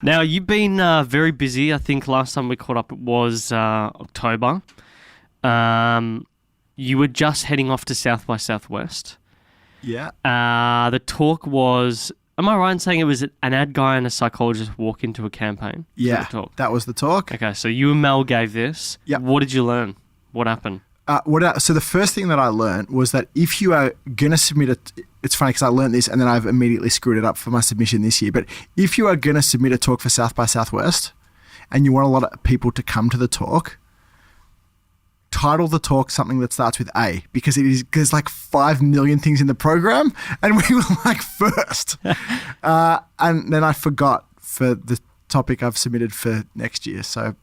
Now, you've been very busy. I think last time we caught up it was October. You were just heading off to South by Southwest. Yeah. The talk was, am I right in saying it was an ad guy and a psychologist walk into a campaign? Yeah, that was the talk. Okay, so you and Mel gave this. Yep. What did you learn? What happened? So the first thing that I learned was that if you are going to submit it's funny because I learned this and then I've immediately screwed it up for my submission this year, but if you are going to submit a talk for South by Southwest and you want a lot of people to come to the talk, title the talk something that starts with A, because there's like 5 million things in the program and we were like first. And then I forgot for the topic I've submitted for next year. So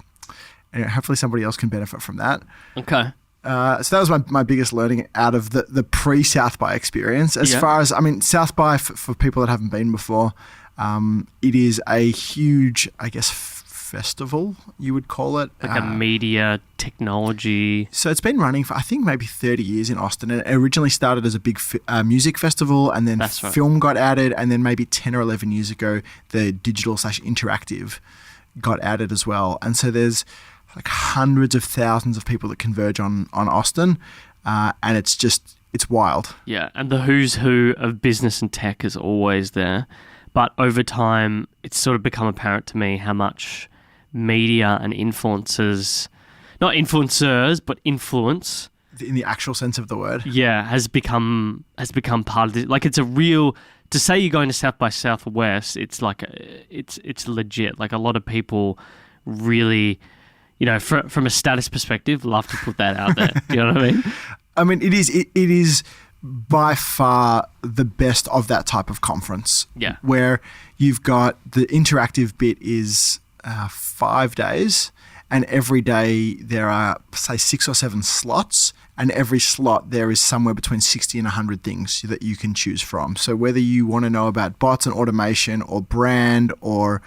anyway, hopefully somebody else can benefit from that. Okay. So that was my biggest learning out of the pre-South by experience. As far as, South by, for people that haven't been before, it is a huge, I guess, festival, you would call it. Like a media technology. So it's been running for, I think, maybe 30 years in Austin. It originally started as a big music festival and then film got added. And then maybe 10 or 11 years ago, the digital/interactive got added as well. And so there's like hundreds of thousands of people that converge on Austin. And it's wild. Yeah. And the who's who of business and tech is always there. But over time, it's sort of become apparent to me how much media and influencers, not influencers, but influence. In the actual sense of the word. Yeah, has become part of it. Like it's a real, to say you're going to South by Southwest, it's like, it's legit. Like a lot of people really, from a status perspective, love to put that out there. Do you know what I mean? It is by far the best of that type of conference. Yeah. Where you've got the interactive bit is 5 days, and every day there are, say, 6 or 7 slots, and every slot there is somewhere between 60 and 100 things that you can choose from. So whether you want to know about bots and automation or brand or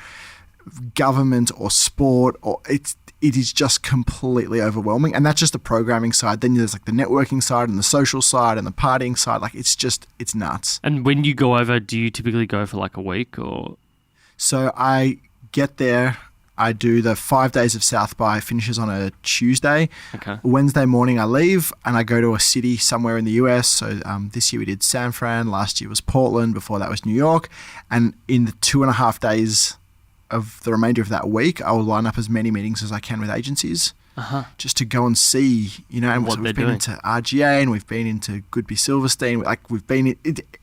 government or sport, or it is just completely overwhelming. And that's just the programming side. Then there's like the networking side and the social side and the partying side. Like it's nuts. And when you go over, do you typically go for like a week or? So I get there, I do the 5 days of South by, finishes on a Tuesday. Okay. Wednesday morning I leave and I go to a city somewhere in the US. So this year we did San Fran, last year was Portland, before that was New York. And in the 2.5 days of the remainder of that week, I will line up as many meetings as I can with agencies, just to go and see, and what we've been into RGA and we've been into Goodby Silverstein, like we've been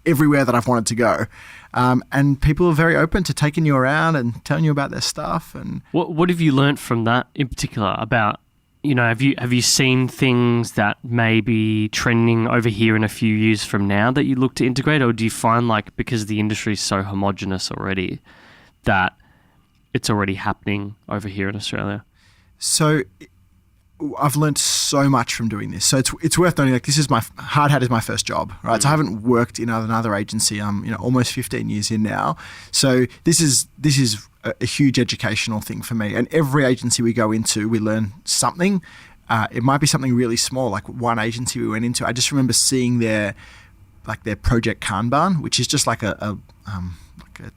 everywhere that I've wanted to go, and people are very open to taking you around and telling you about their stuff. And what have you learnt from that in particular about? Have you seen things that may be trending over here in a few years from now that you look to integrate, or do you find like because the industry is so homogenous already that it's already happening over here in Australia? So I've learned so much from doing this. So it's worth noting, like, this is Hardhat is my first job, right? So I haven't worked in another agency. I'm almost 15 years in now. So this is a huge educational thing for me. And every agency we go into, we learn something. It might be something really small. Like one agency we went into, I just remember seeing their project Kanban, which is just like a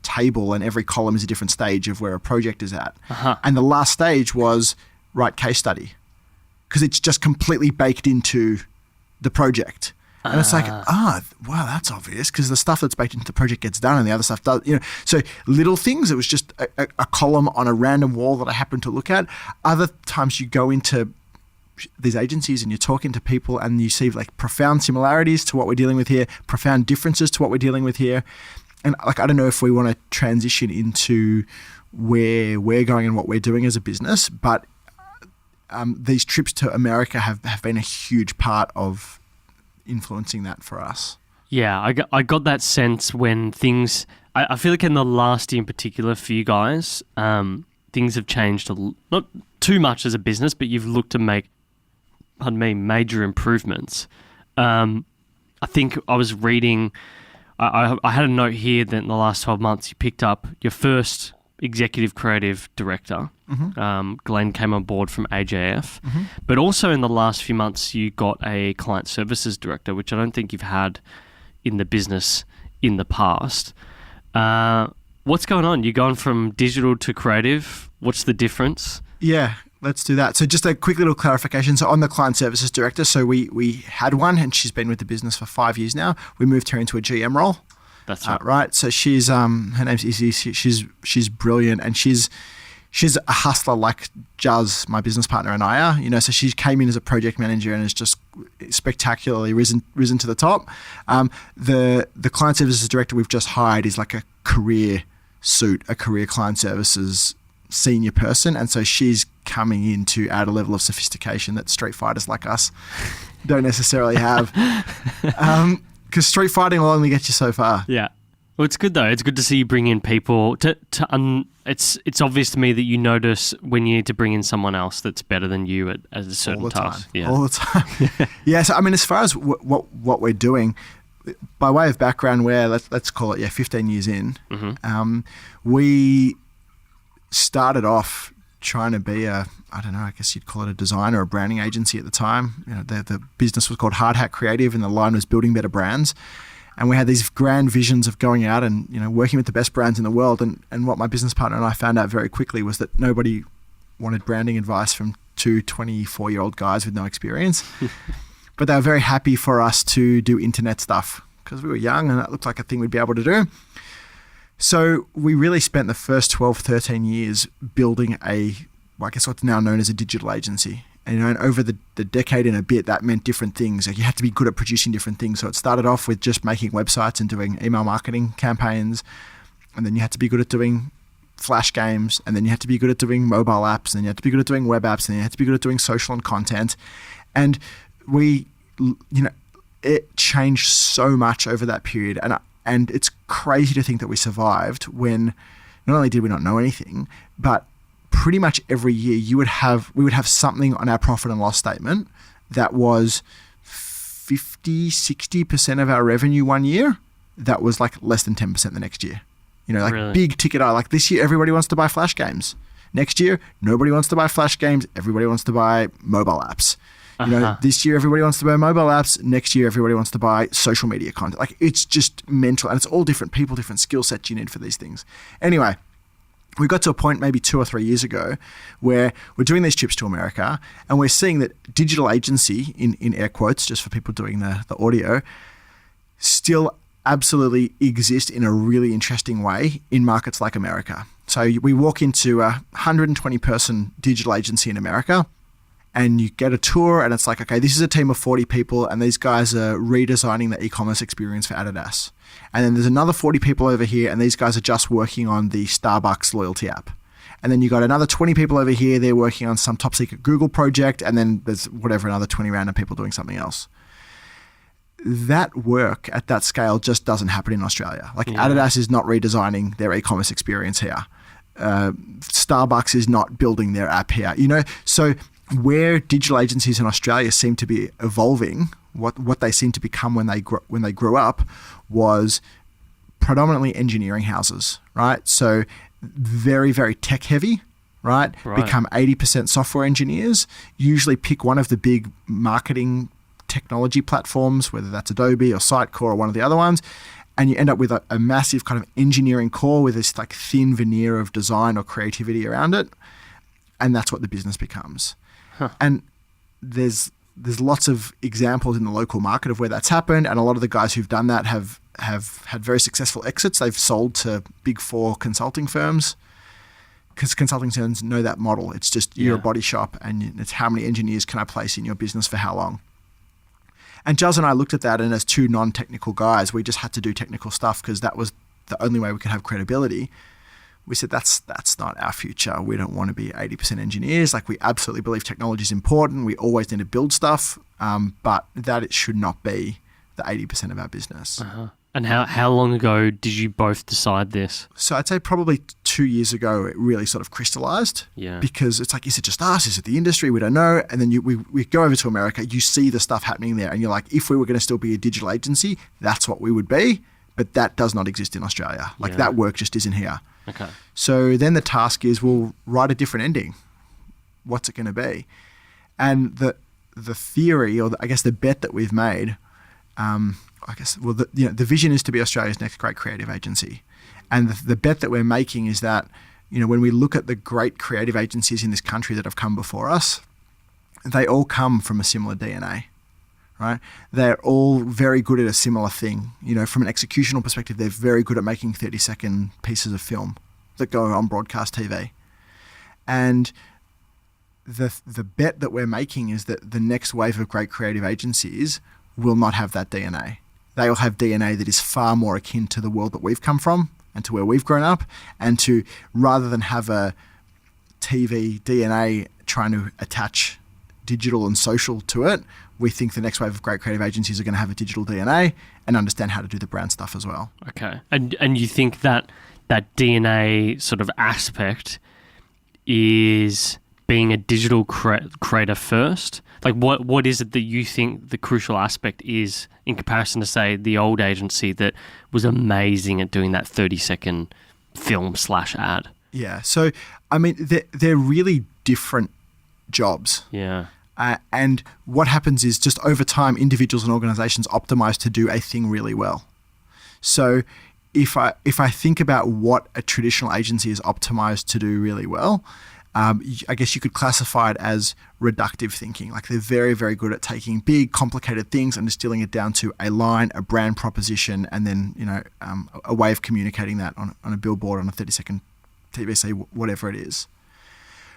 table, and every column is a different stage of where a project is at. And the last stage was write case study, because it's just completely baked into the project. And it's like, wow, that's obvious, because the stuff that's baked into the project gets done and the other stuff does, So little things, it was just a column on a random wall that I happened to look at. Other times you go into these agencies and you're talking to people and you see like profound similarities to what we're dealing with here, profound differences to what we're dealing with here. And like, I don't know if we want to transition into where we're going and what we're doing as a business, but these trips to America have been a huge part of influencing that for us. Yeah, I got that sense when things, I feel like in the last year in particular for you guys, things have changed, not too much as a business, but you've looked to make, major improvements. I think I was reading, I had a note here that in the last 12 months you picked up your first executive creative director. Glenn came on board from AJF. But also in the last few months you got a client services director, which I don't think you've had in the business in the past. What's going on? You're going from digital to creative. What's the difference? Yeah, let's do that. So just a quick little clarification. So I'm the client services director. So we had one, and she's been with the business for 5 years now. We moved her into a GM role. That's right. Right. So she's her name's Izzy. She's brilliant, and she's a hustler like Juz, my business partner, and I are. So she came in as a project manager and has just spectacularly risen to the top. The client services director we've just hired is like a career client services senior person, and so she's coming in to add a level of sophistication that street fighters like us don't necessarily have. Because street fighting will only get you so far. Yeah. Well, it's good though. It's good to see you bring in people. It's obvious to me that you notice when you need to bring in someone else that's better than you at a certain task. Yeah. All the time. Yeah. So I mean, as far as what we're doing, by way of background, we're let's call it 15 years in. Mm-hmm. We started off trying to be I guess you'd call it a design or a branding agency at the time. The business was called Hardhat Creative, and the line was building better brands. And we had these grand visions of going out and working with the best brands in the world. And what my business partner and I found out very quickly was that nobody wanted branding advice from two 24-year-old guys with no experience. But they were very happy for us to do internet stuff because we were young and that looked like a thing we'd be able to do. So we really spent the first 12, 13 years building I guess what's now known as a digital agency. And over the decade and a bit, that meant different things. Like you had to be good at producing different things. So it started off with just making websites and doing email marketing campaigns. And then you had to be good at doing flash games. And then you had to be good at doing mobile apps. And then you had to be good at doing web apps. And then you had to be good at doing social and content. And it changed so much over that period. And it's crazy to think that we survived when not only did we not know anything, but pretty much every year we would have something on our profit and loss statement that was 50-60% of our revenue one year that was like less than 10% the next year. Really? Big ticket item. Like this year everybody wants to buy flash games. Next year nobody wants to buy flash games, everybody wants to buy mobile apps. This year everybody wants to buy mobile apps, next year everybody wants to buy social media content. Like it's just mental, and it's all different people, different skill sets you need for these things. Anyway, we got to a point maybe 2 or 3 years ago where we're doing these trips to America and we're seeing that digital agency, in air quotes, just for people doing the audio, still absolutely exist in a really interesting way in markets like America. So we walk into a 120-person digital agency in America and you get a tour and it's like, okay, this is a team of 40 people and these guys are redesigning the e-commerce experience for Adidas. And then there's another 40 people over here and these guys are just working on the Starbucks loyalty app. And then you got another 20 people over here, they're working on some top secret Google project, and then there's another 20 random people doing something else. That work at that scale just doesn't happen in Australia. Like Adidas is not redesigning their e-commerce experience here. Starbucks is not building their app here. So where digital agencies in Australia seem to be evolving, what they seem to become when they grew up, was predominantly engineering houses, right? So very, very tech heavy, right? Become 80% software engineers, usually pick one of the big marketing technology platforms, whether that's Adobe or Sitecore or one of the other ones, and you end up with a massive kind of engineering core with this like thin veneer of design or creativity around it, and that's what the business becomes. Huh. And there's lots of examples in the local market of where that's happened, and a lot of the guys who've done that have had very successful exits. They've sold to big four consulting firms because consulting firms know that model. It's just you're a body shop and it's how many engineers can I place in your business for how long. And Juz and I looked at that, and as two non-technical guys, we just had to do technical stuff because that was the only way we could have credibility. We said, that's not our future. We don't want to be 80% engineers. Like, we absolutely believe technology is important. We always need to build stuff, but that it should not be the 80% of our business. Uh-huh. And how long ago did you both decide this? So I'd say probably 2 years ago, it really sort of crystallized. Yeah. Because it's like, is it just us? Is it the industry? We don't know. And then we go over to America, you see the stuff happening there, and you're like, if we were going to still be a digital agency, that's what we would be. But that does not exist in Australia. Like, that work just isn't here. Okay. So then the task is, we'll write a different ending. What's it going to be? And the theory, or I guess the bet that we've made, the vision is to be Australia's next great creative agency. And the bet that we're making is that, when we look at the great creative agencies in this country that have come before us, they all come from a similar DNA, right? They're all very good at a similar thing. From an executional perspective, they're very good at making 30-second pieces of film that go on broadcast TV. And the bet that we're making is that the next wave of great creative agencies will not have that DNA. They will have DNA that is far more akin to the world that we've come from and to where we've grown up, and to, rather than have a TV DNA trying to attach digital and social to it, we think the next wave of great creative agencies are going to have a digital DNA and understand how to do the brand stuff as well. Okay. And you think that DNA sort of aspect is being a digital creator first? Like, what is it that you think the crucial aspect is in comparison to, say, the old agency that was amazing at doing that 30-second film/ad? Yeah. So, I mean, they're really different jobs. Yeah. And what happens is, just over time, individuals and organizations optimize to do a thing really well. So if I think about what a traditional agency is optimized to do really well, I guess you could classify it as reductive thinking. Like, they're very, very good at taking big, complicated things and distilling it down to a line, a brand proposition, and then, a way of communicating that on a billboard, on a 30-second TVC, whatever it is.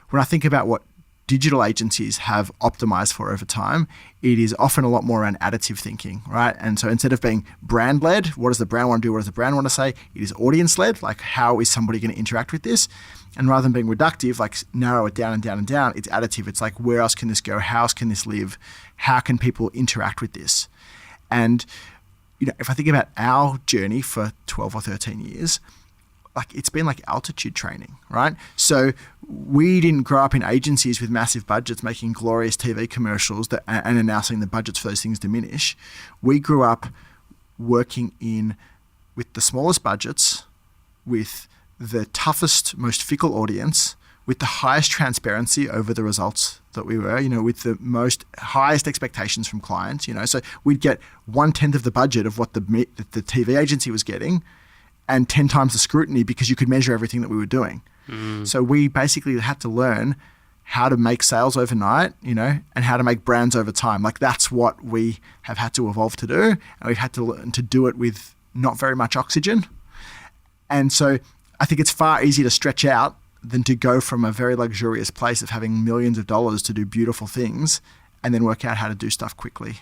When I think about what digital agencies have optimized for over time, it is often a lot more around additive thinking, right? And so instead of being brand-led, what does the brand want to do? What does the brand want to say? It is audience-led, like, how is somebody going to interact with this? And rather than being reductive, like, narrow it down and down and down, it's additive. It's like, where else can this go? How else can this live? How can people interact with this? And, if I think about our journey for 12 or 13 years, like, it's been like altitude training, right? So we didn't grow up in agencies with massive budgets making glorious TV commercials and are now seeing the budgets for those things diminish. We grew up working with the smallest budgets, with the toughest, most fickle audience, with the highest transparency over the results that we were, with the highest expectations from clients, So we'd get 1/10 of the budget of what the TV agency was getting, and 10 times the scrutiny, because you could measure everything that we were doing. So we basically had to learn how to make sales overnight, and how to make brands over time. Like, that's what we have had to evolve to do. And we've had to learn to do it with not very much oxygen. And so I think it's far easier to stretch out than to go from a very luxurious place of having millions of dollars to do beautiful things and then work out how to do stuff quickly.